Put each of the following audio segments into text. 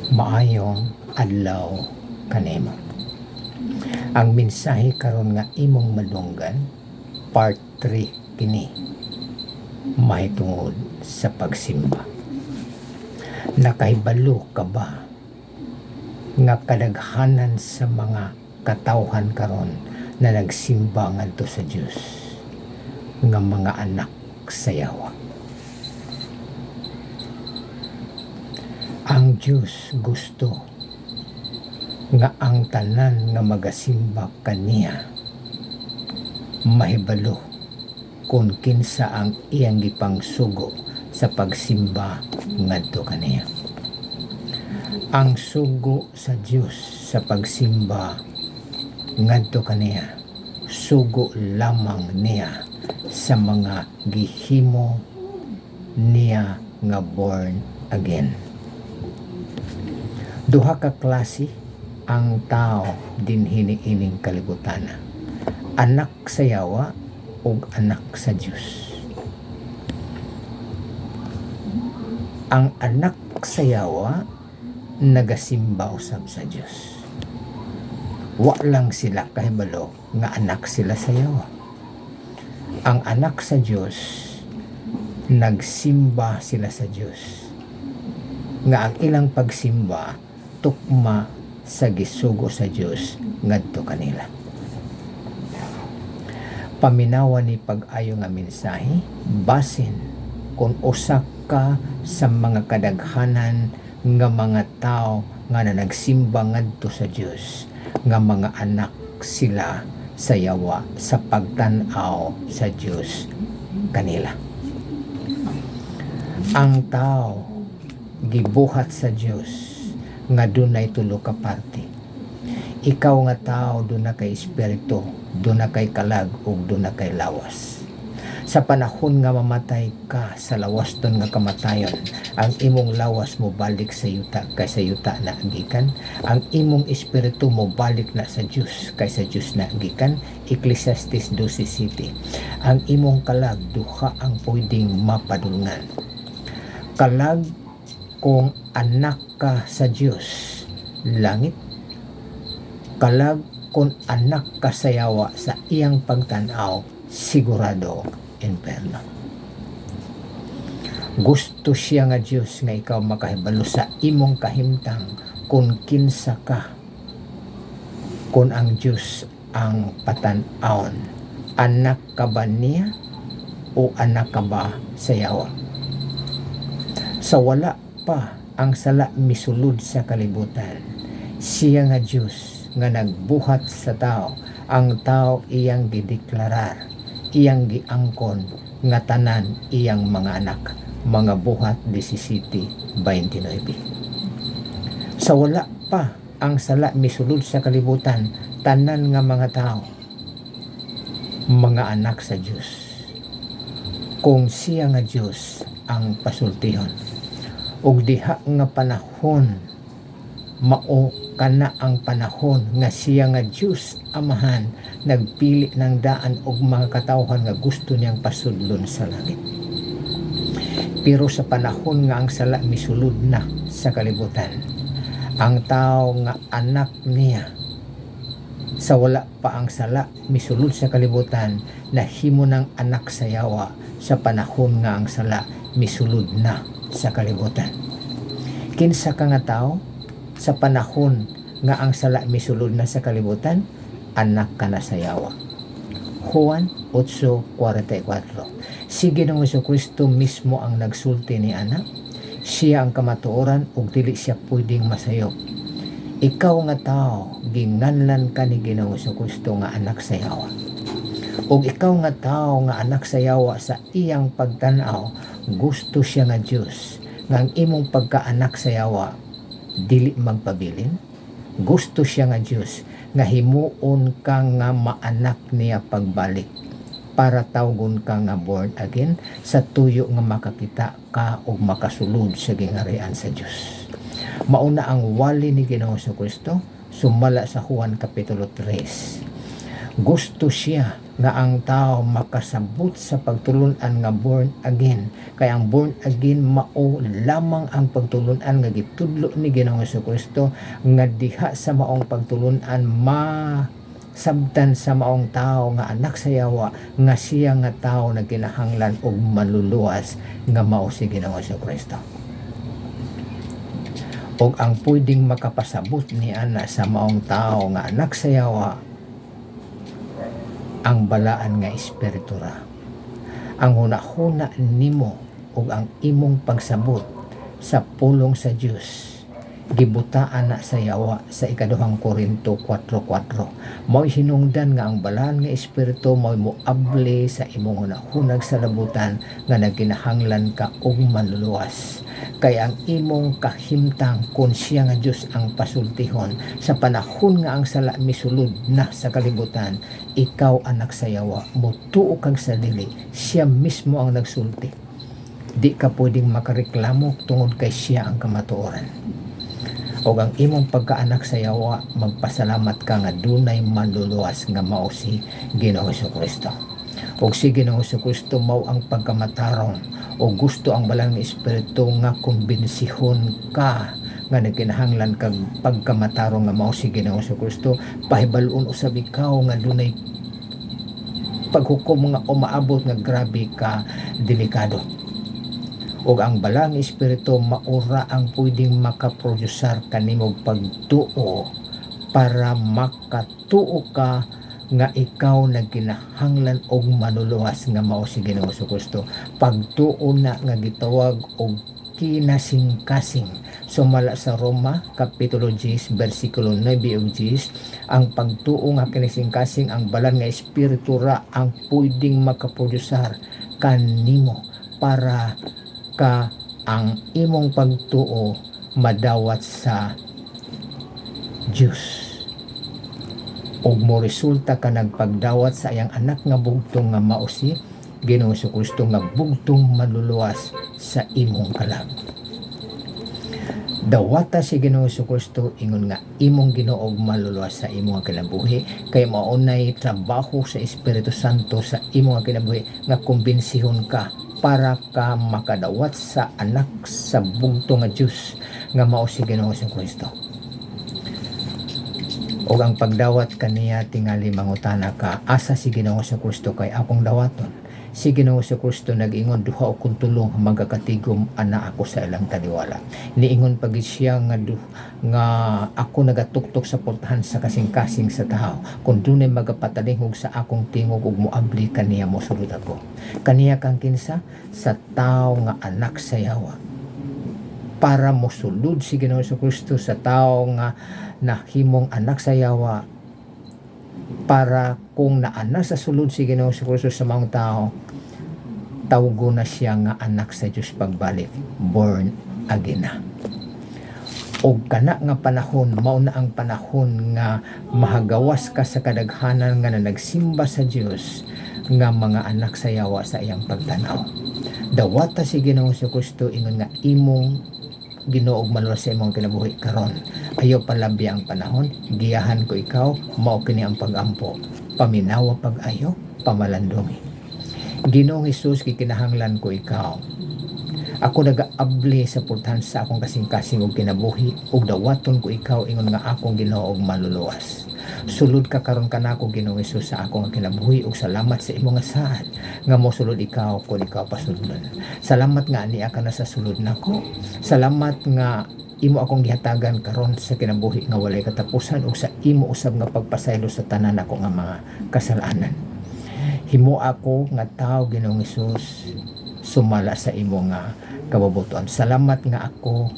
Maayong adlaw kanimo. Ang mensahe karon nga imong madunggan, part 3 kini. Mahitungod sa pagsimba. Nakahibalo ka ba nga kadaghanan sa mga katawhan karon na nagsimba ngadto sa Dios nga mga anak sa Yawa? Ang Diyos gusto nga ang tanan nga magasimba kaniya mahibalo kung kinsa ang iyang gipangsugo sa pagsimba ngadto kaniya. Ang sugo sa Diyos sa pagsimba ngadto kaniya, sugo lamang niya sa mga gihimo niya nga born again. Duha ka klase ang tao dinhi ining kalibutan. Anak sa Yawa ug anak sa Dios. Ang anak sa Yawa nagasimba usab sa Dios. Wa lang sila kahibalo nga anak sila sa Yawa. Ang anak sa Dios nagsimba sila sa Dios. Nga ang ilang pagsimba tukma sa gisugo sa Dios ngadto kanila. Paminawa ni pag-ayo nga mensahe basin kung usa ka sa mga kadaghanan nga mga tao nga nagsimba ngadto sa Dios nga mga anak sila sa Yawa sa pagtan-aw sa Dios kanila. Ang tao gibuhat sa Dios nga dunay tulo ka parte. Ikaw nga tao duna kay espiritu, duna kay kalag ug duna kay lawas. Sa panahon nga mamatay ka sa lawaston nga kamatayon, ang imong lawas mo balik sa yuta kay sa yuta na gikan, ang imong espiritu mo balik na sa Dios kay sa Dios na gikan. Ecclesiastes 12:7. Ang imong kalag duha ang pwedeng mapadulngan. Kalag kung anak ka sa Dios, langit. Kalag kung anak ka sa Yawa sa iyang pagtan-aw, sigurado inferno. Gusto siya nga Dios nga ikaw makahibalo sa imong kahimtang kung kinsa ka. Kung ang Dios ang patan-awon, anak ka ba niya o anak ka ba sa Yawa? Sa wala pa ang sala misulod sa kalibutan, siya nga Dios nga nagbuhat sa tao, ang tao iyang gideklarar, iyang giangkon nga tanan iyang mga anak. Mga Buhat 17:29. Sa wala pa ang sala misulod sa kalibutan, tanan nga mga tao mga anak sa Dios kung siya nga Dios ang pasultihon. Og diha nga panahon mao kana ang panahon nga siya nga Dios Amahan nagpili ng daan og mga katawhan nga gusto niyang pasudlon sa langit. Pero sa panahon nga ang sala misulod na sa kalibutan, ang tao nga anak niya sa wala pa ang sala misulod sa kalibutan, nahimo ng anak sa Yawa sa panahon nga ang sala misulod na sa kalibutan. Kinsa ka nga tao sa panahon nga ang sala misulod na sa kalibutan, anak ka na sa Yawa. Juan 8:44. Si Ginoong Jesucristo mismo ang nagsulti ni ana. Siya ang kamatuoran ug dili siya pwedeng masayop. Ikaw nga tao, ginganlan ka ni Ginoong Jesucristo nga anak sa Yawa. Ug ikaw nga tao nga anak sa Yawa sa iyang pagtan-aw, gusto siya nga Dios nga ang imong pagkaanak sa Yawa dili magpabilin. Gusto siya nga Dios nga himuon ka nga maanak niya pagbalik para tawgon ka nga born again sa tuyo nga makakita ka o makasulod sa gingarian sa Dios. Mauna ang wali ni Ginoong Jesucristo sumala sa Juan kapitulo 3. Gusto siya nga ang tao makasabot sa pagtulunan nga born again. Kaya ang born again mao lamang ang pagtulunan nga gitudlo ni Ginoong Jesucristo nga diha sa maong pagtulunan sabtan sa maong tao nga anak sa yawa nga siya nga tao na kinahanglan og maluluwas nga mao si Ginoong Jesucristo. Og ang pwedeng makapasabot ni ana sa maong tao nga anak sa yawa ang balaan nga espiritu ra. Ang hunahuna nimo ug ang imong pagsabot sa pulong sa Dios gibutaan na sa yawa sa ikaduhang Korinto 4:4. Mo'y hinungdan nga ang balaan nga espiritu mo'y moable sa imong hunahunag sa labutan nga nagkinahanglan ka og maluluwas. Kaya ang imong kahimtang kung siya nga Diyos ang pasultihon sa panahon nga ang sala misulod na sa kalibutan, ikaw anak sa yawa, mutuo kag sa dili, siya mismo ang nagsulti. Di ka pwedeng makareklamo tungod kay siya ang kamatuoran. O ang imong pagkaanak sa yawa, magpasalamat ka nga dunay maluluwas nga mao si Ginoong Jesucristo. O si Ginoong Jesucristo mao ang pagkamatarong o gusto ang balang nga espiritu nga kumbensihon ka nga nagkinahanglan kag pagkamatarong nga mao si Ginoong Jesucristo. Pahibalon usab ikaw nga dunay paghukom nga umaabot nga grabe ka delikado. Og ang balang espiritu maura ang pwedeng makaproducer kanimo pagtuo para makatuo ka nga ikaw nagkinahanglan og manuluwas nga mao si Ginoong Jesucristo. Pagtuo na nga gitawag og kinasing-kasing. Sumala sa Roma kapitulo 10 bersikulo 9 ug 10, ang pagtuo nga kinasing-kasing ang balang nga espiritu ra ang pwedeng makaproducer kanimo para ka ang imong pagtuo madawat sa Diyos. Og mo resulta ka nagpagdawat sa iyang anak nga bugtong nga mao si Ginoong Jesucristo nga bugtong maluluwas sa imong kalag. Dawata si Ginoong Jesucristo ingon nga imong Ginoo og maluluwas sa imong kinabuhi, kay maunay trabaho sa Espiritu Santo sa imong kinabuhi nga kumbensihon ka para ka makadawat sa anak sa bugtong nga Dios nga mao si Ginoong Jesucristo. Og ang pagdawat kaniya tingali mangutana ka, asa si Ginoong Jesucristo kay akong dawaton? Si Ginoong Jesucristo nag-ingon duha o kung tulong magakatigom ana ako sa ilang taliwala. Niingon pagid siya nga ako nagatuktok sa portahan sa kasing-kasing sa tao. Kung dunay magapatalingog sa akong tingog ug moabli kaniya mosulod ako. Kaniya kang kinsa sa tao nga anak sa yawa. Para mosulod si Ginoong Jesucristo sa tao nga nahimong anak sa yawa, para kung naana sa sulod si Ginoong Jesucristo sa mga tao, tawgo na siya nga anak sa Diyos pagbalik, born again na. O kana nga panahon, mao na ang panahon nga mahagawas ka sa kadaghanan nga nagsimba sa Diyos nga mga anak sa yawa sa iyang pagtanaw. Dawata si Ginoong Jesucristo ingon nga imong Ginoo og maluluwas sa imong kinabuhi karon. Ayaw palabi ang panahon, giyahan ko ikaw, mao kini ang pagampo. Paminawa pag-ayo, pamalandungi. Ginoong Hesus, gikinahanglan ko ikaw. Ako nagaabli sa pultahan sa akong kasing-kasing og kinabuhi, ug dawaton ko ikaw ingon nga akong Ginoo og maluluwas. Sulod ka karon kanako Ginoong Hesus sa akong kinabuhi ug salamat sa imong asahan nga mosulod ikaw kun ikaw pasulodon. Salamat nga ania ka na sa sulod nako. Salamat nga imo akong gihatagan karon sa kinabuhi nga walay katapusan ug sa imo usab nga pagpasaylo sa tanan nako nga mga kasalanan. Himo ako nga tao Ginoong Hesus sumala sa imo nga kabubuton. Salamat nga ako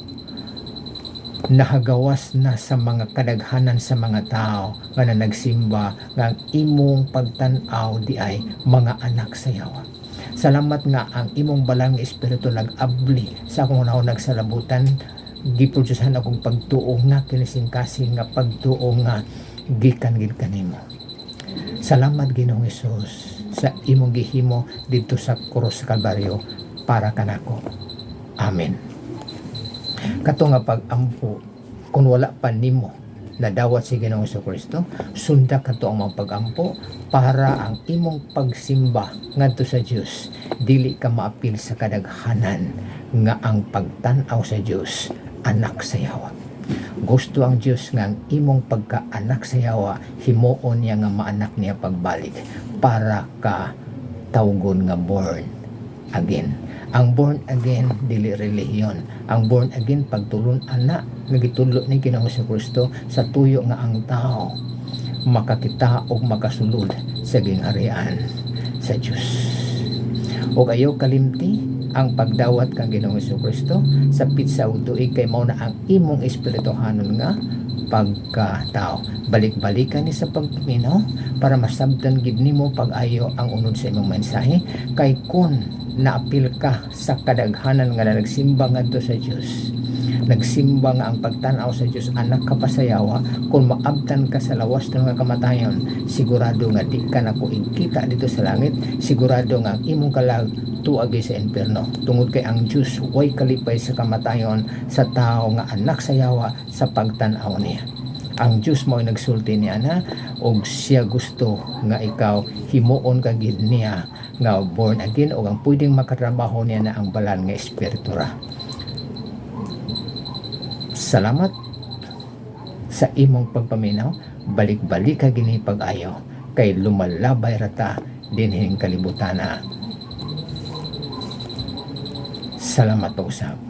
nahagawas na sa mga kadaghanan sa mga tao nga nagsimba nga ang imong pagtan-aw di ay mga anak sa yawa. Salamat nga ang imong balang espiritu nag-abli sa akong unahon nagsalabutan, giprodusahan akong pagtuo nga kinising-kasing nga pagtuo nga gikan gid kanimo. Salamat Ginoong Hesus sa imong gihimo didto sa krus sa Kalbaryo para kanako. Amen. Kato nga pag-ampo kung wala pa nimo nadawat si Ginoong Jesucristo, sunda kadto ang mga pagampo para ang imong pagsimba ngadto sa Dios dili ka maapil sa kadaghanan nga ang pagtan-aw sa Dios anak sa yawa. Gusto ang Dios nga ang imong pagka-anak sa yawa himuon niya nga maanak niya pagbalik para ka tawgon nga born again. Ang born again dili relihiyon. Ang born again pagtulon ana nga gitudlo ni Ginoong Jesucristo sa tuyo nga ang tao makakita og makasulod sa gingharian sa Dios. Og ayaw kalimti ang pagdawat kang Ginoong Jesucristo sa pitsa ug tuig kay mao na ang imong espirituhanon nga pagkatao. Balik-balikan ni sa pagpaminaw para masabtan gid nimo pag-ayo ang unod sa imong mensahe kay kun naapil ka sa kadaghanan nga nagsimba ngadto sa Dios, nagsimba nga ang pagtan-aw sa Dios anak ka pa sa yawa, kung maabtan ka sa lawas ng kamatayon, sigurado nga di ka nako ikita dito sa langit, sigurado nga ang imong kalag tuagi sa impierno, tungod kay ang Dios way kalipay sa kamatayon sa tao nga anak sa yawa sa pagtan-aw niya. Ang Diyos mo ay nagsulti niya na og siya gusto nga ikaw himuon ka gid niya nga born again o ang pwedeng makatrabaho niya na ang balan nga espiritu ra. Salamat sa imong pagpaminaw, balik-balik ka gini pag-ayo kay lumalabay rata dinhing kalibutan na. Salamat po usab.